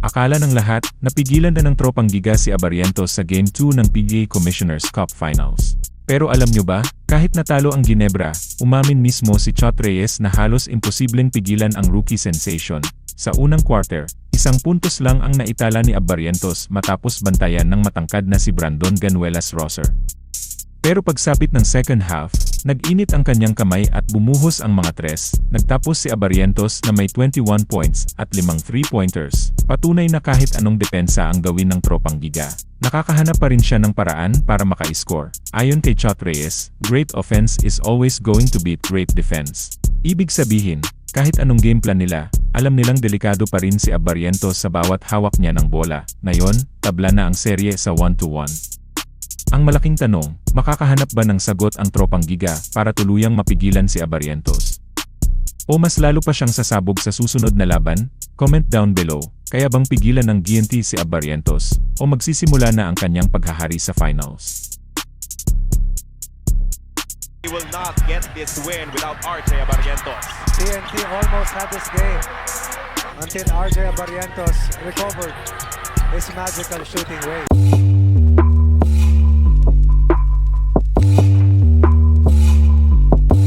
Akala ng lahat, napigilan na ng tropang Giga si Abarrientos sa Game 2 ng PGA Commissioner's Cup Finals. Pero alam nyo ba, kahit natalo ang Ginebra, umamin mismo si Chot Reyes na halos imposibleng pigilan ang rookie sensation. Sa unang quarter, 1 puntos lang ang naitala ni Abarrientos matapos bantayan ng matangkad na si Brandon Ganuelas-Rosser. Pero pagsapit ng second half, nag-init ang kanyang kamay at bumuhos ang mga tres. Nagtapos si Abarrientos na may 21 points at 5 3-pointers. Patunay na kahit anong depensa ang gawin ng tropang Giga, nakakahanap pa rin siya ng paraan para maka-score. Ayon kay Chot Reyes, great offense is always going to beat great defense. Ibig sabihin, kahit anong game plan nila, alam nilang delikado pa rin si Abarrientos sa bawat hawak niya ng bola. Ngayon, tabla na ang serye sa 1-1. Ang malaking tanong, makakahanap ba ng sagot ang tropang Giga para tuluyang mapigilan si Abarrientos? O mas lalo pa siyang sasabog sa susunod na laban? Comment down below, kaya bang pigilan ng GNT si Abarrientos, o magsisimula na ang kanyang paghahari sa finals? He will not get this win without RJ Abarrientos. TNT almost had this game until RJ Abarrientos recovered his magical shooting way.